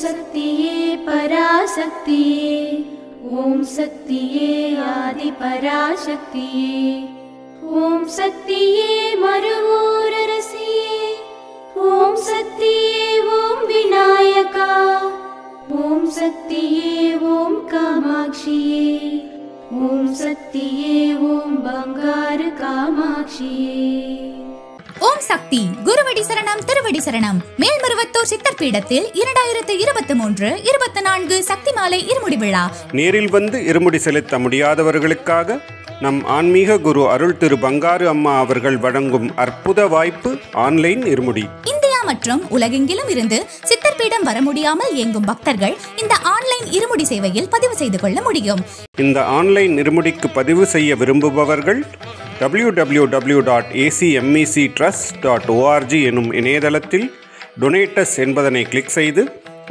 சக்தியே பராசக்தியே, ஓம் சக்தியே ஆதி பராசக்தியே, ஓம் சக்தியே மறுவூரரசியே, ஓம் சக்தியே ஓம் விநாயகா, ஓம் சக்தியே ஓம் காமாட்சியே, ஓம் சக்தியே ஓம் பங்காரு காமாட்சியே. ஓம் சக்தி குருவடி சரணம் திருவடி சரணம். மேல்மருவத்தூர் சித்தர் பீடத்தில் 2023-24 சக்தி மாலை இருமுடி விழா. நேரில் வந்து இருமுடி செலுத்த முடியாதவர்களுக்காக நம் ஆன்மீக குரு அருள் திரு பங்காரு அம்மா அவர்கள் வழங்கும் அற்புத வாய்ப்பு ஆன்லைன் இருமுடி. இந்தியா மற்றும் உலகெங்கிலும் இருந்து சித்தர் பீடம் வர முடியாமல் இயங்கும் பக்தர்கள் இந்த ஆன்லைன் இருமுடி சேவையில் பதிவு செய்து கொள்ள முடியும். இந்த ஆன்லைன் இருமுடிக்கு பதிவு செய்ய விரும்புபவர்கள் www.acmectrust.org எனும் இணையதளத்தில் டொனேட்டஸ் என்பதனை கிளிக் செய்து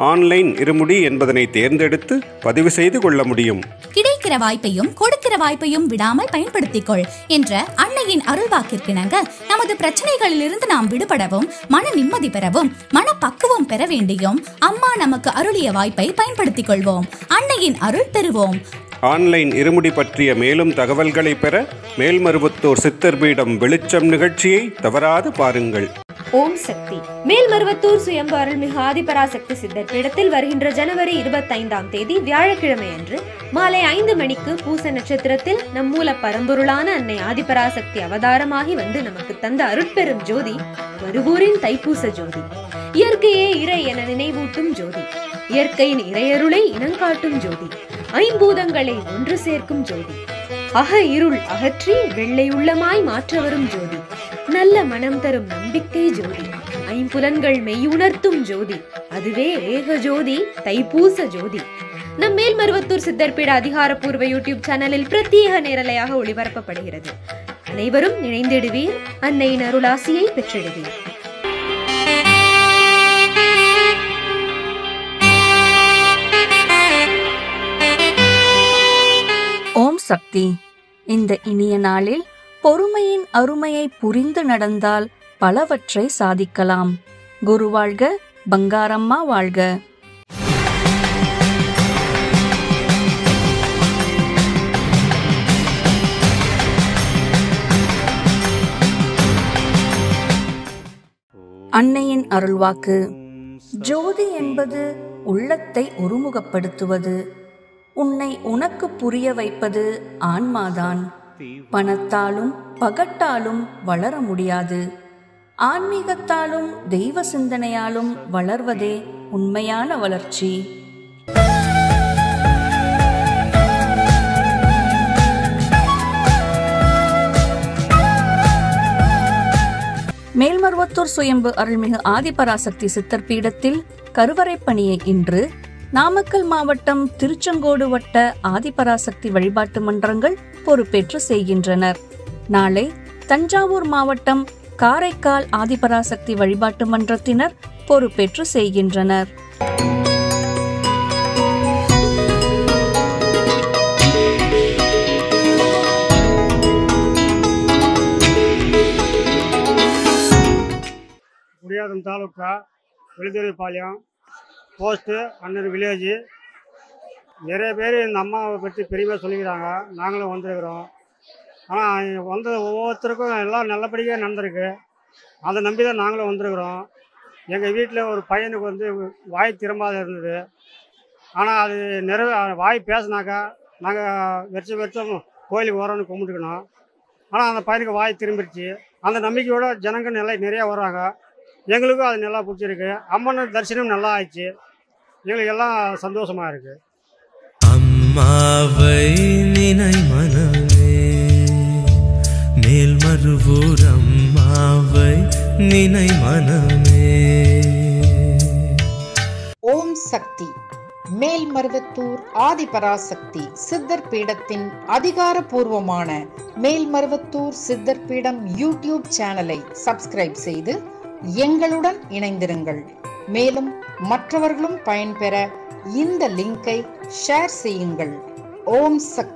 ஆன்லைன் இருமுடி என்பதனை தேர்ந்தெடுத்து பதிவு செய்து கொள்ள முடியும். கிடைக்கிற வாய்ப்பையும் கொடுக்கிற வாய்ப்பையும் விடாமல் பயன்படுத்திக்கொள் என்ற அன்னையின் அருள்வாக்கிற்கிணங்க நமது பிரச்சனைகளிலிருந்து நாம் விடுபடவும் மன நிம்மதி பெறவும் மனப்பக்குவம் பெற வேண்டியும் அம்மா நமக்கு அருளிய வாய்ப்பை பயன்படுத்திக் கொள்வோம். அன்னையின் அருள் பெறுவோம். ஆன்லைன் இருமுடி பற்றிய மேலும் தகவல்களை பெற மேல்மருவத்தூர் சித்தர் பீடம் வெளிச்சம் நிகழ்ச்சியை தவறாது பாருங்கள். ஓம் சக்தி மேல்மருவத்தூர் சுயம்பு அருள்மிகு ஆதிபராசக்தி சித்தர் பீடத்தில் வருகின்ற ஜனவரி 25ஆம் தேதி வியாழக்கிழமை அன்று மாலை 5 மணிக்கு பூச நட்சத்திரத்தில் நம் மூல பரம்பொருளான அன்னை ஆதிபராசக்தி அவதாரமாகி வந்து நமக்கு தந்த அருட்பெரும் ஜோதி வருவூரின் தைப்பூச ஜோதி. இயற்கையே இறை என நினைவூட்டும் ஜோதி, இயற்கையின் இறையருளை இனங்காட்டும் ஜோதி, ஐம்பூதங்களை ஒன்று சேர்க்கும் ஜோதி, அக இருள் அகற்றி வெள்ளை உள்ளமாய் மாற்ற வரும் ஜோதி, நல்ல மனம் தரும் நம்பிக்கை ஜோதி, ஐம்புலன்கள் மெய்யுணர்த்தும் ஜோதி, அதுவே ஏக ஜோதி தைப்பூச ஜோதி. நம் மேல்மருவத்தூர் சித்தர்பீட அதிகாரப்பூர்வ யூடியூப் சேனலில் பிரத்யேக நேரலையாக ஒளிபரப்பப்படுகிறது. அனைவரும் இணைந்திடுவீர், அன்னையின் அருளாசியை பெற்றிடுவீர். ஓம் சக்தி. இந்த இனிய நாளில் பொறுமையின் அருமையை புரிந்து நடந்தால் பலவற்றை சாதிக்கலாம். குரு வாழ்க, பங்காரம்மா வாழ்க. அன்னையின் அருள்வாக்கு. ஜோதி என்பது உள்ளத்தை ஒருமுகப்படுத்துவது. உன்னை உனக்கு புரிய வைப்பது ஆன்மாதான். பணத்தாலும் பகட்டாலும் வளர முடியாது. ஆன்மீகத்தாலும் தெய்வ சிந்தனையாலும் வளர்வதே உண்மையான வளர்ச்சி. மேல்மருவத்தூர் சுயம்பு அருள்மிகு ஆதிபராசக்தி சித்தர் பீடத்தில் கருவறை பணியை இன்று நாமக்கல் மாவட்டம் திருச்செங்கோடு வட்ட ஆதிபராசக்தி வழிபாட்டு மன்றங்கள் பொறுப்பேற்று செய்கின்றனர். நாளை தஞ்சாவூர் மாவட்டம் காரைக்கால் ஆதிபராசக்தி வழிபாட்டு மன்றத்தினர் பொறுப்பேற்று செய்கின்றனர். Gudiyattam taluka Velithuraipalayam post Annur village. நிறைய பேர் இந்த அம்மாவை பற்றி பெரியமாக சொல்லிக்கிறாங்க. நாங்களும் வந்திருக்கிறோம். ஆனால் வந்து ஒவ்வொருத்தருக்கும் எல்லாம் நல்லபடியாக நடந்திருக்கு. அதை நம்பி தான் நாங்களும் வந்திருக்கிறோம். எங்கள் வீட்டில் ஒரு பையனுக்கு வந்து வாய் திரும்பாத இருந்தது. ஆனால் அது வாய் பேசினாக்கா நாங்கள் வருஷம் கோயிலுக்கு வரோன்னு கும்பிட்டுக்கணும். ஆனால் அந்த பையனுக்கு வாய் திரும்பிடுச்சு. அந்த நம்பிக்கையோட ஜனங்கள் நிறையா வர்றாங்க. எங்களுக்கும் அது நல்லா பிடிச்சிருக்கு. அம்மன் தரிசனம் நல்லா ஆயிடுச்சு. எங்களுக்கு எல்லாம் சந்தோஷமாக இருக்குது. அம்மாவை நினை மனமே, மேல்மருவூர் அம்மாவை நினை மனமே. ஓம் சக்தி மேல்மருவத்தூர் ஆதிபராசக்தி சித்தர் பீடத்தின் அதிகாரப்பூர்வமான மேல்மருவத்தூர் சித்தர் பீடம் யூடியூப் சேனலை சப்ஸ்கிரைப் செய்து எங்களுடன் இணைந்திருங்கள். மேலும் மற்றவர்களும் பயன்பெற இந்த லிங்கை ஷேர் செய்யுங்கள். ஓம் சக்தி.